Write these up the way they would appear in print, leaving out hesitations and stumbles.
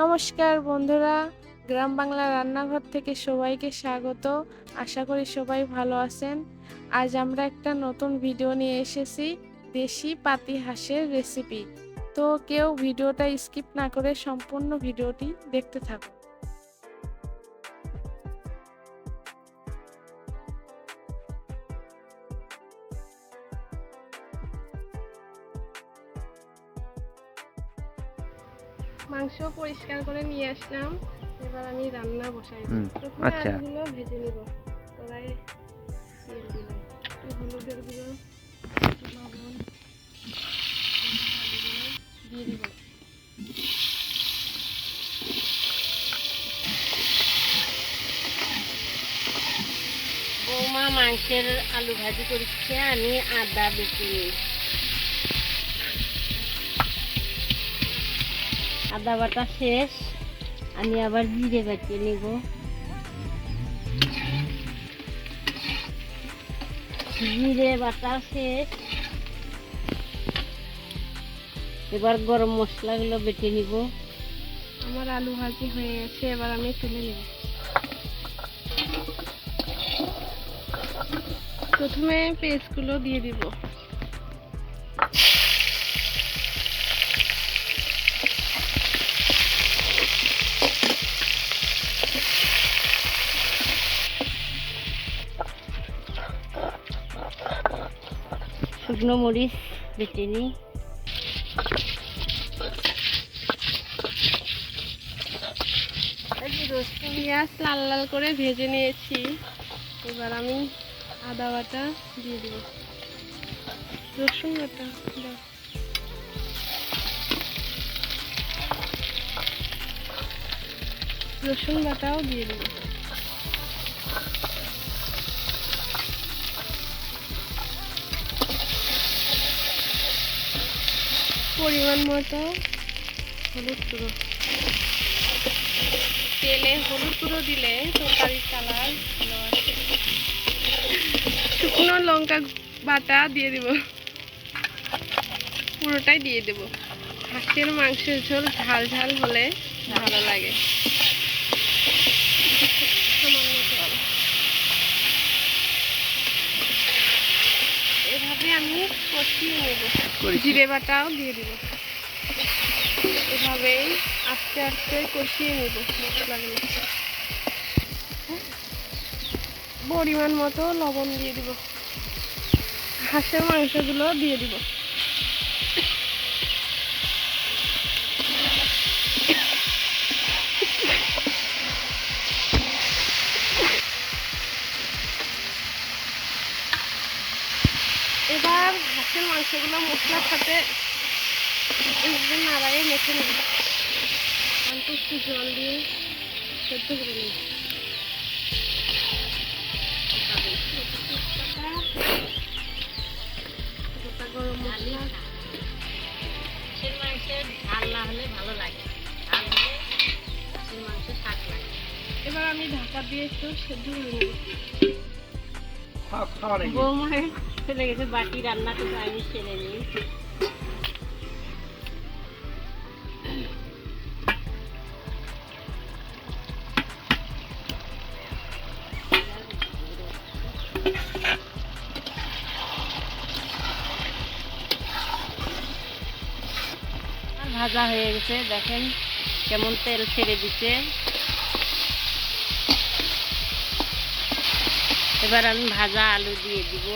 নমস্কার বন্ধুরা, গ্রাম বাংলা রান্নাঘর থেকে সবাইকে স্বাগত। আশা করি সবাই ভালো আছেন। আজ আমরা একটা নতুন ভিডিও নিয়ে এসেছি, দেশি পাতি হাঁসের রেসিপি। তো কেউ ভিডিওটা স্কিপ না করে সম্পূর্ণ ভিডিওটি দেখতে থাকুন। মাংস পরিষ্কার করে নিয়ে আসলাম, এবার আমি রান্না বসাই দেব। প্রথমে আলুগুলো ভেজে নিব। কড়াইয়ে তেল দিলাম, একটু হলুদের গুঁড়ো, একটু লবণ, আলুগুলো দিয়ে দিব। বৌমা মাংসের আলু ভাজি করছে, আমি আদা বেটে নিই। আদা বাটা শেষ, আমি আবার জিরে বেটে নিব। জিরে বাটা শেষ, এবার গরম মশলাগুলো বেটে নিব। আমার আলু ভাজি হয়ে গেছে, এবার আমি তুলে নেব। প্রথমে পেস্টগুলো দিয়ে দিব। শুকনো মরিচ বেটে নিই। পেঁয়াজ লাল লাল করে ভেজে নিয়েছি, এবার আমি আদা বাটা দিয়ে দিব, রসুন বাটা দাও, রসুন বাটাও দিয়ে দিব। পরিমাণ মতো হলুদ গুঁড়ো। তেলে হলুদ গুঁড়ো দিলে তরকারির কালার ভালো আসে। শুকনো লঙ্কা বাটা দিয়ে দিব, পুরোটাই দিয়ে দেব। হাঁসের মাংসের ঝোল ঝাল ঝাল হলে ভালো লাগে। সামান্য জল। এভাবে আমি কষিয়ে নেব। জিরে বাটাও দিয়ে দিব। এভাবেই আস্তে আস্তে কষিয়ে নেব মশলাগুলো। পরিমাণ মতো লবণ দিয়ে দিব। হাঁসের মাংসগুলো দিয়ে দিব। এবার হাঁসের মাংসগুলো মশলার সাথে নাড়াইয়ে মেখে নেব। অল্প একটু জল দিয়ে সেদ্ধ করে নেব। গোটা গরম মশলা। হাঁসের মাংসের ঝাল না হলে ভালো লাগে, ঝাল হলে হাঁসের মাংস শাক লাগে। এবার আমি ঢাকা দিয়ে একটু সেদ্ধ করে নেব। বৌমায় চলে গেছে বাকি রান্নাটা, আমি সেরে নিই। ভাজা হয়ে গেছে, দেখেন কেমন তেল ছেড়ে দিচ্ছে। এবার আমি ভাজা আলু দিয়ে দিব।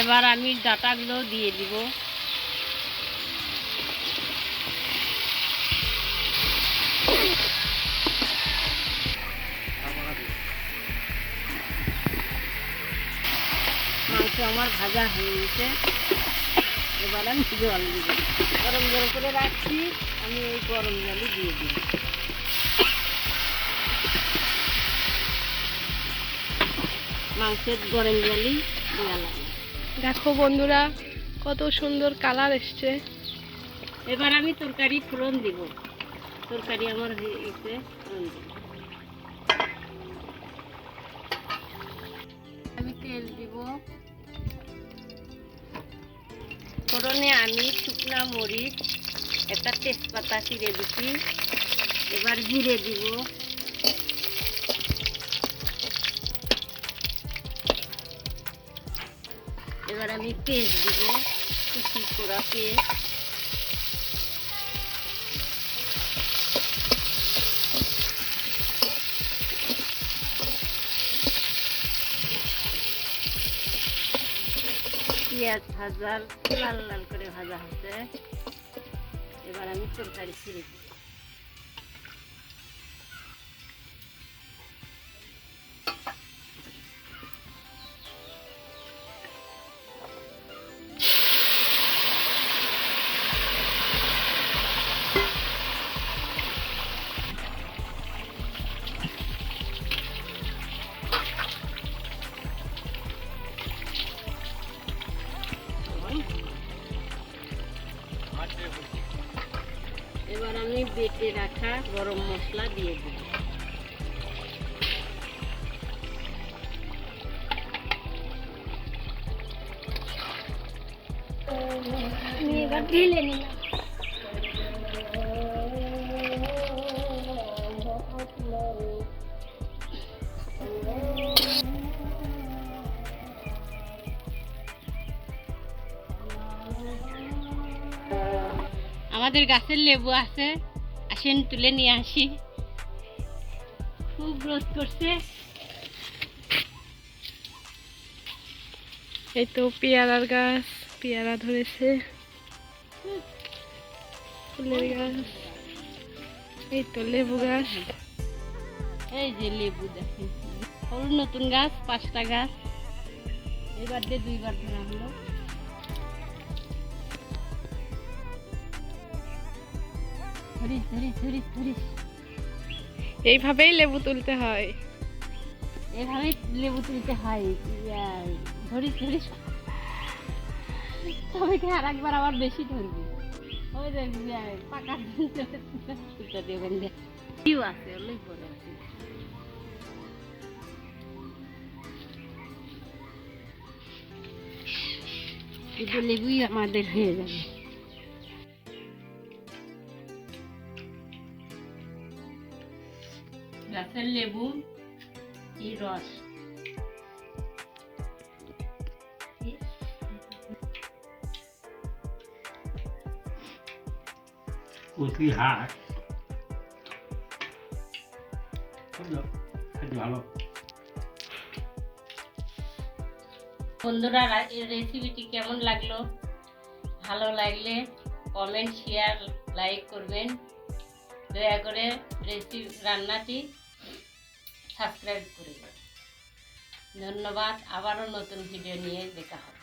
এবার আমি ডাটাগুলো দিয়ে দিব। মাংস আমার ভাজা হয়ে গেছে, এবার আমি জল দিব। গরম জল করে রাখছি, আমি এই গরম জলই দিয়ে দিব। মাংসের গরম জলই দেওয়া লাগে। দেখো বন্ধুরা, কত সুন্দর কালার এসছে। এবার আমি তরকারি ফোড়ন দিব। তরকারি আমার হয়ে গেছে, ফোড়ন দিব। তেল দিব। ফোড়নে আমি শুকনা মরিচ, একটা তেজপাতা চিড়ে দিচ্ছি। এবার জিরে দিব। এবার আমি পেস্ট দিব, কুচি করা পেস্ট। পেঁয়াজ ভাজা লাল লাল করে ভাজা হচ্ছে। এবার আমি তরকারি ছিঁড়ে দিই। এবার আমি বেটে রাখা গরম মশলা দিয়ে দিই। এবার ঢেলে নিলাম। আমাদের গাছের লেবু আছে, আসেন তুলে নিয়ে আসি। খুব রোদ করছে। এই তো পেয়ারার গাছ, পেয়ারা ধরেছে, ফুলের গাছ, এই তো লেবু গাছ। এই যে লেবু দেখেন, হলুদ নতুন গাছ, 5টা গাছ। এবার দিয়ে 2বার ধরা হলো। ধরিস ধরিস ধরিস ধরিস। এইভাবেই লেবু তুলতে হয়। এভাবে লেবু তুলতে হয়। ধরিস ধরিস, তবে কি আর একবার আবার বেশি ধরবি। ওই যে পাকা তুলতে দেবেন। কিউ আছে, ওই বড় আছে। শুধু লেবুই আমাদের হয়ে যাবে। গাছের লেবু, কি রস। কচি হাঁস ভালো। বন্ধুরা, এই রেসিপিটি কেমন লাগলো? ভালো লাগলে কমেন্ট, শেয়ার, লাইক করবেন। দয়া করে রান্নাটি সাবস্ক্রাইব করবেন। ধন্যবাদ। আবারও নতুন ভিডিও নিয়ে দেখা হবে।